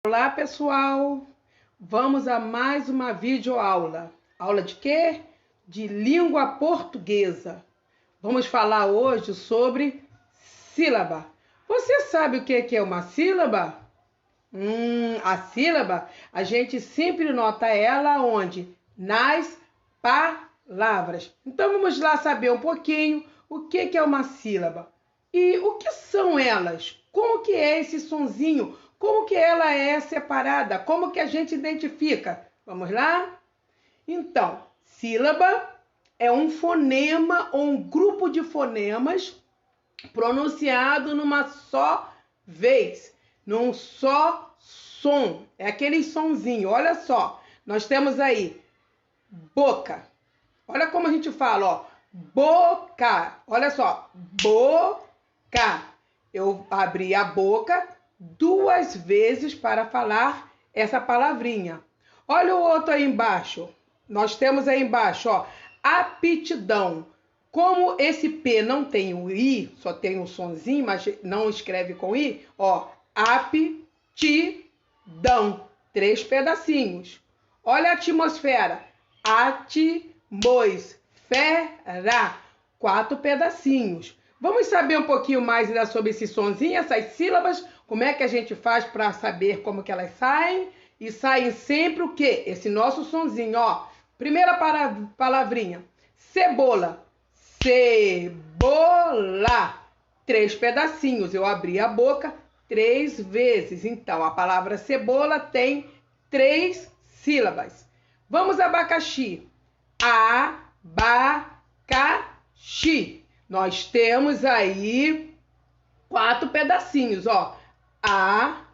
Olá, pessoal! Vamos a mais uma videoaula. Aula de quê? De língua portuguesa. Vamos falar hoje sobre sílaba. Você sabe o que é uma sílaba? A sílaba, a gente sempre nota ela onde? Nas palavras. Então vamos lá saber um pouquinho o que é uma sílaba. E o que são elas? Como que é esse sonzinho? Como que ela é separada? Como que a gente identifica? Vamos lá? Então, sílaba é um fonema ou um grupo de fonemas pronunciado numa só vez, num só som. É aquele sonzinho. Olha só, nós temos aí boca. Olha como a gente fala, ó. Boca. Olha só, boca. Eu abri a boca 2 vezes para falar essa palavrinha. Olha o outro aí embaixo. Nós temos aí embaixo, ó, aptidão. Como esse P não tem o I, só tem um sonzinho, mas não escreve com I, ó, aptidão. 3 pedacinhos. Olha a atmosfera. Atmosfera. 4 pedacinhos. Vamos saber um pouquinho mais ainda sobre esse sonzinho, essas sílabas, como é que a gente faz para saber como que elas saem? E saem sempre o quê? Esse nosso sonzinho, ó. Primeira palavrinha. Cebola. Cebola. 3 pedacinhos. Eu abri a boca 3 vezes. Então, a palavra cebola tem 3 sílabas. Vamos abacaxi. Abacaxi. Nós temos aí 4 pedacinhos, ó. Abacaxi.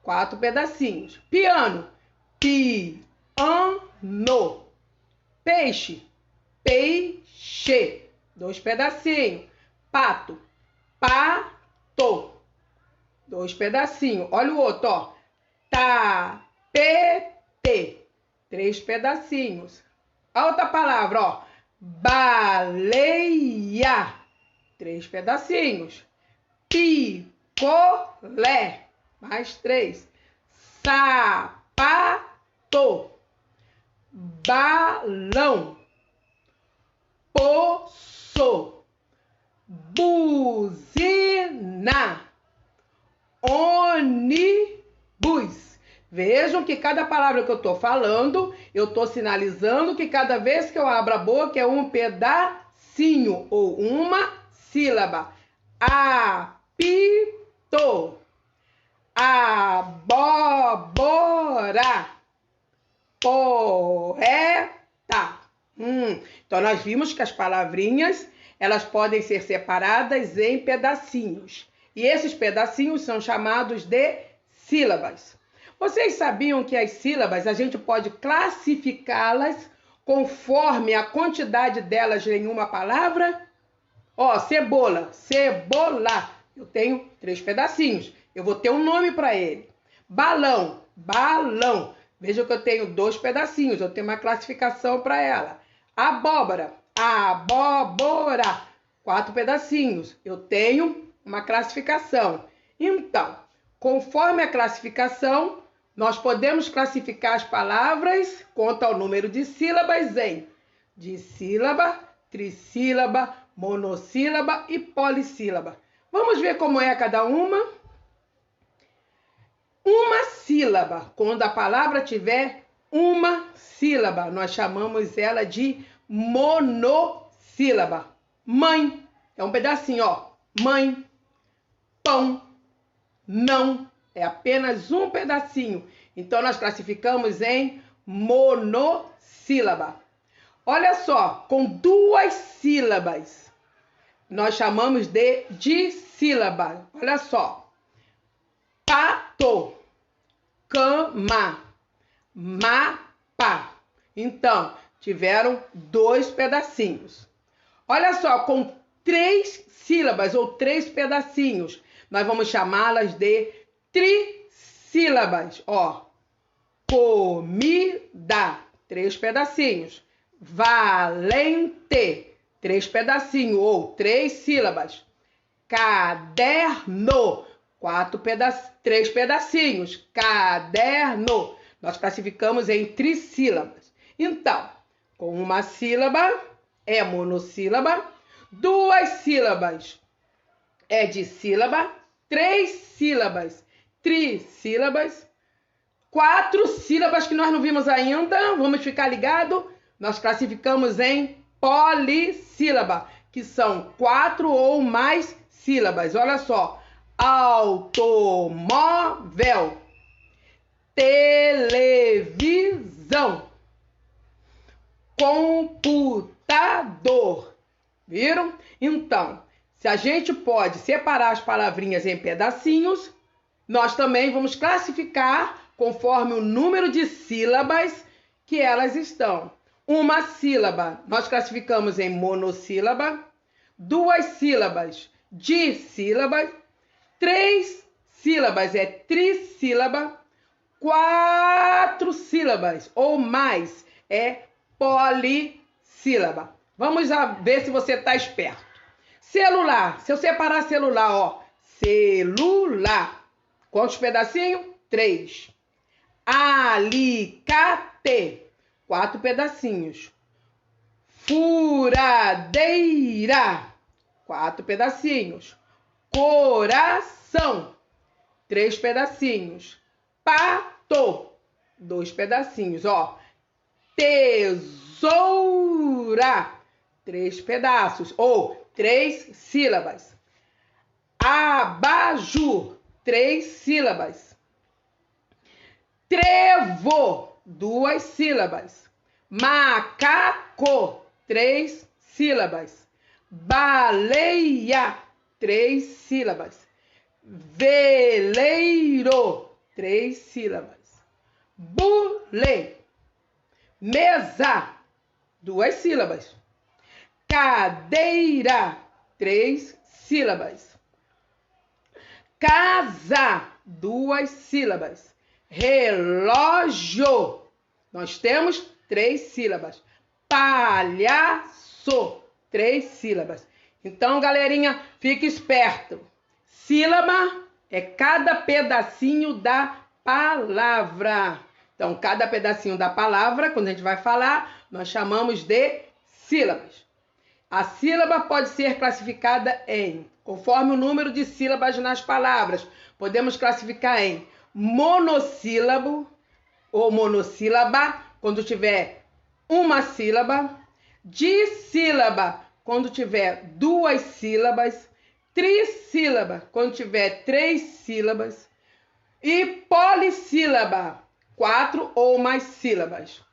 4 pedacinhos. Piano. Piano. Peixe. Peixe. 2 pedacinhos. Pato. Pato. 2 pedacinhos. Olha o outro, ó. Tapete. 3 pedacinhos. A outra palavra, ó. Baleia. 3 pedacinhos. Picolé. Mais 3. Sapato. Balão. Poço. Buzina. Ônibus. Vejam que cada palavra que eu estou falando, eu estou sinalizando que cada vez que eu abro a boca é um pedacinho ou uma sílaba. Apito. Abóbora. Poeta. Então, nós vimos que as palavrinhas, elas podem ser separadas em pedacinhos. E esses pedacinhos são chamados de sílabas. Vocês sabiam que as sílabas, a gente pode classificá-las conforme a quantidade delas em uma palavra? Ó, cebola, cebola. Eu tenho 3 pedacinhos. Eu vou ter um nome para ele. Balão, balão. Veja que eu tenho 2 pedacinhos. Eu tenho uma classificação para ela. Abóbora, abóbora. 4 pedacinhos. Eu tenho uma classificação. Então, conforme a classificação, nós podemos classificar as palavras quanto ao número de sílabas em dissílaba, trissílaba, monossílaba e polissílaba. Vamos ver como é cada uma? Uma sílaba. Quando a palavra tiver uma sílaba, nós chamamos ela de monossílaba. Mãe. É um pedacinho, ó. Mãe. Pão. Não. É apenas um pedacinho. Então, nós classificamos em monossílaba. Olha só, com 2 sílabas, nós chamamos de dissílaba. Olha só. Pato. Cama. Mapa. Então, tiveram 2 pedacinhos. Olha só, com 3 sílabas ou 3 pedacinhos, nós vamos chamá-las de trissílabas. Ó, comida, 3 pedacinhos. Valente, 3 pedacinhos ou 3 sílabas. Caderno, 3 pedacinhos. Caderno. Nós classificamos em trissílabas. Então, com uma sílaba é monossílaba, 2 sílabas é dissílaba, 3 sílabas, trissílabas, 4 sílabas que nós não vimos ainda, vamos ficar ligado, nós classificamos em polissílaba, que são 4 ou mais sílabas. Olha só, automóvel, televisão, computador. Viram? Então, se a gente pode separar as palavrinhas em pedacinhos, nós também vamos classificar conforme o número de sílabas que elas estão. Uma sílaba nós classificamos em monossílaba, 2 sílabas, dissílabas, 3 sílabas é trissílaba, 4 sílabas ou mais é polissílaba. Vamos ver se você está esperto. Celular. Se eu separar celular, ó. Celular. Quantos pedacinhos? 3. Alicate. 4 pedacinhos. Furadeira. 4 pedacinhos. Coração. 3 pedacinhos. Pato. 2 pedacinhos, ó. Tesoura. 3 pedaços ou 3 sílabas. Abajur, 3 sílabas. Trevo, 2 sílabas. Macaco, 3 sílabas. Baleia, 3 sílabas. Veleiro, 3 sílabas. Bule, mesa, 2 sílabas. Cadeira, 3 sílabas. Casa, 2 sílabas. Relógio, nós temos 3 sílabas. Palhaço, 3 sílabas. Então, galerinha, fique esperto. Sílaba é cada pedacinho da palavra. Então, cada pedacinho da palavra, quando a gente vai falar, nós chamamos de sílabas. A sílaba pode ser classificada conforme o número de sílabas nas palavras. Podemos classificar em monossílabo ou monossílaba, quando tiver uma sílaba. Dissílaba, quando tiver 2 sílabas. Trissílaba, quando tiver 3 sílabas. E polissílaba, 4 ou mais sílabas.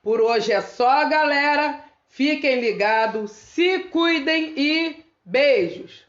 Por hoje é só, galera. Fiquem ligados, se cuidem e beijos!